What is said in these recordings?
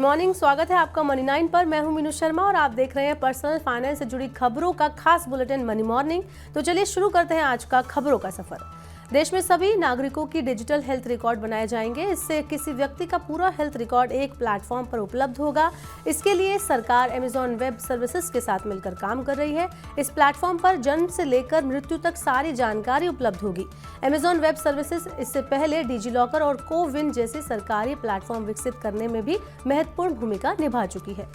Morning, स्वागत है आपका मनी 9 पर। मैं हूं मीनू शर्मा और आप देख रहे हैं पर्सनल फाइनेंस से जुड़ी खबरों का खास बुलेटिन मनी मॉर्निंग। तो चलिए शुरू करते हैं आज का खबरों का सफर। देश में सभी नागरिकों की डिजिटल हेल्थ रिकॉर्ड बनाए जाएंगे। इससे किसी व्यक्ति का पूरा हेल्थ रिकॉर्ड एक प्लेटफॉर्म पर उपलब्ध होगा। इसके लिए सरकार अमेजॉन वेब सर्विसेज के साथ मिलकर काम कर रही है। इस प्लेटफॉर्म पर जन्म से लेकर मृत्यु तक सारी जानकारी उपलब्ध होगी। अमेजॉन वेब सर्विसेज इससे पहले डिजिलॉकर और कोविन जैसे सरकारी प्लेटफॉर्म विकसित करने में भी महत्वपूर्ण भूमिका निभा चुकी है।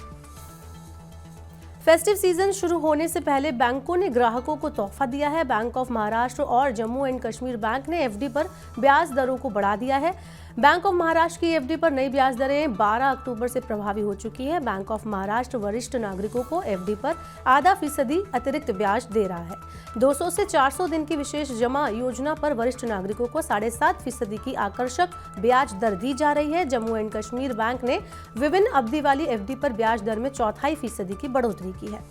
फेस्टिव सीजन शुरू होने से पहले बैंकों ने ग्राहकों को तोहफा दिया है। बैंक ऑफ महाराष्ट्र और जम्मू एंड कश्मीर बैंक ने एफडी पर ब्याज दरों को बढ़ा दिया है। बैंक ऑफ महाराष्ट्र की एफडी पर नई ब्याज दरें 12 अक्टूबर से प्रभावी हो चुकी है। बैंक ऑफ महाराष्ट्र वरिष्ठ नागरिकों को एफडी पर ½ अतिरिक्त ब्याज दे रहा है। 200 से 400 दिन की विशेष जमा योजना पर वरिष्ठ नागरिकों को 7.5% की आकर्षक ब्याज दर दी जा रही है। जम्मू एंड कश्मीर बैंक ने विभिन्न अवधि वाली एफडी पर ब्याज दर में 0.25% की बढ़ोतरी की है।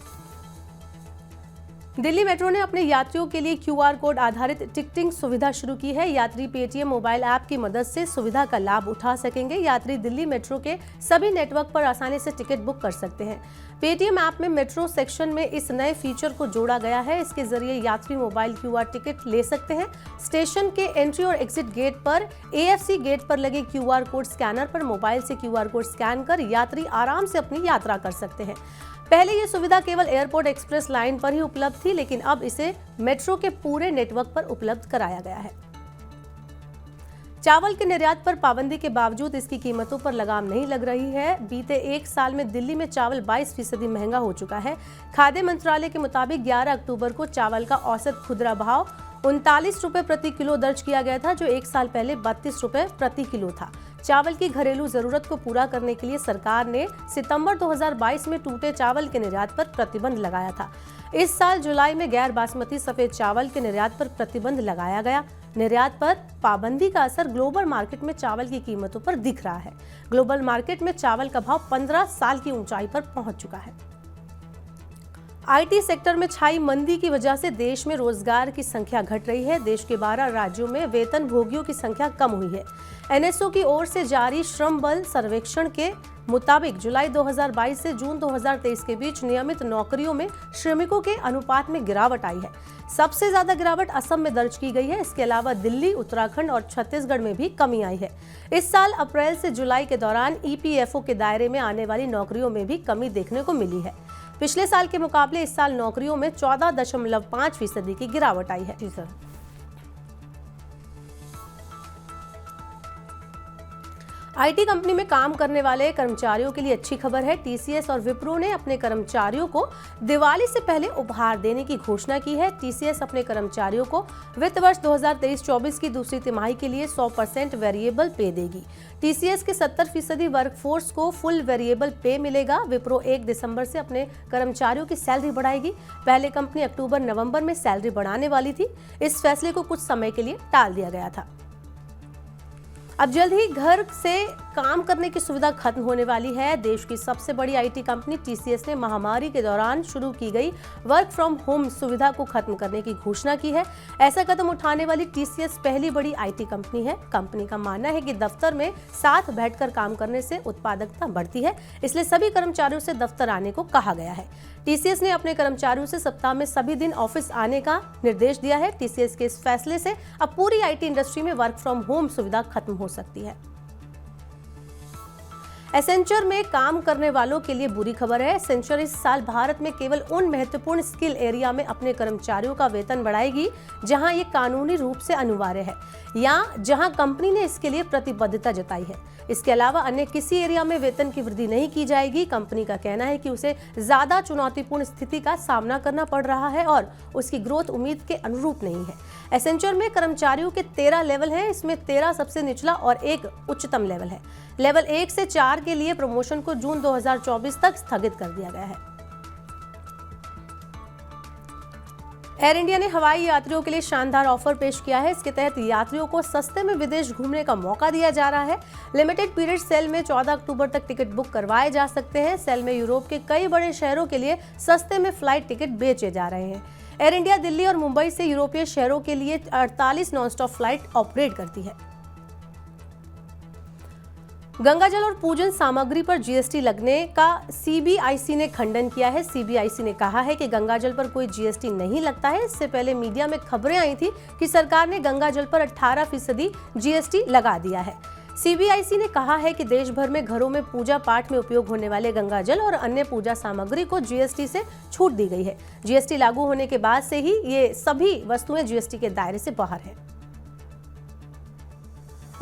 दिल्ली मेट्रो ने अपने यात्रियों के लिए क्यूआर कोड आधारित टिकटिंग सुविधा शुरू की है। यात्री पेटीएम मोबाइल ऐप की मदद से सुविधा का लाभ उठा सकेंगे। यात्री दिल्ली मेट्रो के सभी नेटवर्क पर आसानी से टिकट बुक कर सकते हैं। पेटीएम ऐप में मेट्रो सेक्शन में इस नए फीचर को जोड़ा गया है। इसके जरिए यात्री मोबाइल क्यूआर टिकट ले सकते हैं। स्टेशन के एंट्री और एग्जिट गेट पर एएफसी गेट पर लगे क्यूआर कोड स्कैनर पर मोबाइल से क्यूआर कोड स्कैन कर यात्री आराम से अपनी यात्रा कर सकते हैं। पहले ये सुविधा केवल एयरपोर्ट एक्सप्रेस लाइन पर ही उपलब्ध थी, लेकिन अब इसे मेट्रो के पूरे नेटवर्क पर उपलब्ध कराया गया है। चावल के निर्यात पर पाबंदी के बावजूद इसकी कीमतों पर लगाम नहीं लग रही है। बीते एक साल में दिल्ली में चावल 22% महंगा हो चुका है। खाद्य मंत्रालय के मुताबिक 11 अक्टूबर को चावल का औसत खुदरा भाव 39 रुपए प्रति किलो दर्ज किया गया था, जो एक साल पहले 32 रुपए प्रति किलो था। चावल की घरेलू जरूरत को पूरा करने के लिए सरकार ने सितंबर 2022 में टूटे चावल के निर्यात पर प्रतिबंध लगाया था। इस साल जुलाई में गैर बासमती सफेद चावल के निर्यात पर प्रतिबंध लगाया गया। निर्यात पर पाबंदी का असर ग्लोबल मार्केट में चावल की कीमतों पर दिख रहा है। ग्लोबल मार्केट में चावल का भाव 15 साल की ऊंचाई पर पहुंच चुका है। आईटी सेक्टर में छाई मंदी की वजह से देश में रोजगार की संख्या घट रही है। देश के 12 राज्यों में वेतन भोगियों की संख्या कम हुई है। एनएसओ की ओर से जारी श्रम बल सर्वेक्षण के मुताबिक जुलाई 2022 से जून 2023 के बीच नियमित नौकरियों में श्रमिकों के अनुपात में गिरावट आई है। सबसे ज्यादा गिरावट असम में दर्ज की गई है। इसके अलावा दिल्ली, उत्तराखंड और छत्तीसगढ़ में भी कमी आई है। इस साल अप्रैल से जुलाई के दौरान ईपीएफओ के दायरे में आने वाली नौकरियों में भी कमी देखने को मिली है। पिछले साल के मुकाबले इस साल नौकरियों में 14.5% की गिरावट आई है। जी सर। आईटी कंपनी में काम करने वाले कर्मचारियों के लिए अच्छी खबर है। टीसीएस और विप्रो ने अपने कर्मचारियों को दिवाली से पहले उपहार देने की घोषणा की है। टीसीएस अपने कर्मचारियों को वित्त वर्ष 2023-24 की दूसरी तिमाही के लिए 100% वेरिएबल पे देगी। टीसीएस के 70% वर्कफोर्स को फुल वेरिएबल पे मिलेगा। विप्रो 1 दिसंबर से अपने कर्मचारियों की सैलरी बढ़ाएगी। पहले कंपनी अक्टूबर-नवंबर में सैलरी बढ़ाने वाली थी। इस फैसले को कुछ समय के लिए टाल दिया गया था। अब जल्द ही घर से काम करने की सुविधा खत्म होने वाली है। देश की सबसे बड़ी आईटी कंपनी टीसीएस ने महामारी के दौरान शुरू की गई वर्क फ्रॉम होम सुविधा को खत्म करने की घोषणा की है। ऐसा कदम उठाने वाली टीसीएस पहली बड़ी आईटी कंपनी है। कंपनी का मानना है कि दफ्तर में साथ बैठकर काम करने से उत्पादकता बढ़ती है, इसलिए सभी कर्मचारियों से दफ्तर आने को कहा गया है। टीसीएस ने अपने कर्मचारियों से सप्ताह में सभी दिन ऑफिस आने का निर्देश दिया है। टीसीएस के इस फैसले से अब पूरी आईटी इंडस्ट्री में वर्क फ्रॉम होम सुविधा खत्म हो सकती है। एसेंचर में काम करने वालों के लिए बुरी खबर है। एसेंचर इस साल भारत में केवल उन महत्वपूर्ण स्किल एरिया में अपने कर्मचारियों का वेतन बढ़ाएगी जहां ये कानूनी रूप से अनिवार्य है या जहां कंपनी ने इसके लिए प्रतिबद्धता जताई है। इसके अलावा अन्य किसी एरिया में वेतन की वृद्धि नहीं की जाएगी। कंपनी का कहना है कि उसे ज्यादा चुनौतीपूर्ण स्थिति का सामना करना पड़ रहा है और उसकी ग्रोथ उम्मीद के अनुरूप नहीं है। एसेंचर में कर्मचारियों के 13 लेवल हैं। इसमें 13 सबसे निचला और एक उच्चतम लेवल है। लेवल 1 से 4 के लिए प्रमोशन को जून 2024 तक स्थगित कर दिया गया है। एयर इंडिया ने हवाई यात्रियों के लिए शानदार ऑफर पेश किया है। इसके तहत यात्रियों को सस्ते में विदेश घूमने का मौका दिया जा रहा है। लिमिटेड पीरियड सेल में 14 अक्टूबर तक टिकट बुक करवाए जा सकते हैं। सेल में यूरोप के कई बड़े शहरों के लिए सस्ते में फ्लाइट टिकट बेचे जा रहे हैं। एयर इंडिया दिल्ली और मुंबई से यूरोपीय शहरों के लिए 48 नॉन स्टॉप फ्लाइट ऑपरेट करती है। गंगाजल और पूजन सामग्री पर जीएसटी लगने का सीबीआईसी ने खंडन किया है। सीबीआईसी ने कहा है कि गंगाजल पर कोई जीएसटी नहीं लगता है। इससे पहले मीडिया में खबरें आई थी कि सरकार ने गंगाजल पर 18% जीएसटी लगा दिया है। सीबीआईसी ने कहा है कि देश भर में घरों में पूजा पाठ में उपयोग होने वाले गंगाजल और अन्य पूजा सामग्री को जीएसटी से छूट दी गई है। जीएसटी लागू होने के बाद से ही ये सभी वस्तुएं जीएसटी के दायरे से बाहर है।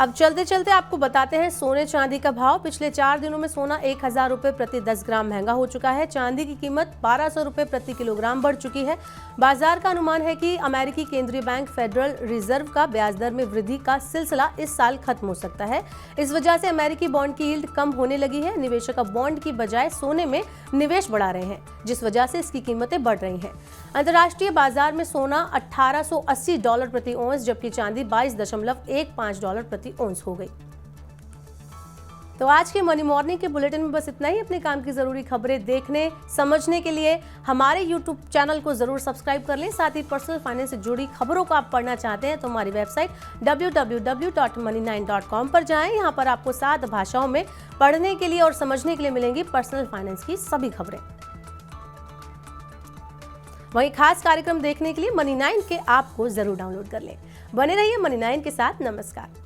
अब चलते चलते आपको बताते हैं सोने चांदी का भाव। पिछले 4 दिनों में सोना 1000 रुपये प्रति 10 ग्राम महंगा हो चुका है। चांदी की कीमत 1200 रुपये प्रति किलोग्राम बढ़ चुकी है। बाजार का अनुमान है कि अमेरिकी केंद्रीय बैंक फेडरल रिजर्व का ब्याज दर में वृद्धि का सिलसिला इस साल खत्म हो सकता है। इस वजह से अमेरिकी बॉन्ड की यील्ड कम होने लगी है। निवेशक अब बॉन्ड की बजाय सोने में निवेश बढ़ा रहे हैं, जिस वजह से इसकी कीमतें बढ़ रही हैं। अंतर्राष्ट्रीय बाजार में सोना $1880 प्रति औंस जबकि चांदी $22.15 प्रति औंस हो गई। तो आज के मनी मॉर्निंग के बुलेटिन में बस इतना ही। अपने काम की जरूरी खबरें देखने समझने के लिए हमारे यूट्यूब चैनल को जरूर सब्सक्राइब कर लें। साथ ही पर्सनल फाइनेंस से जुड़ी खबरों को आप पढ़ना चाहते हैं तो हमारी वेबसाइट www.money9.com पर जाएं। यहाँ पर आपको 7 भाषाओं में पढ़ने के लिए और समझने के लिए मिलेंगी पर्सनल फाइनेंस की सभी खबरें। वहीं खास कार्यक्रम देखने के लिए मनी 9 के ऐप को जरूर डाउनलोड कर लें। बने रहिए मनी 9 के साथ। नमस्कार।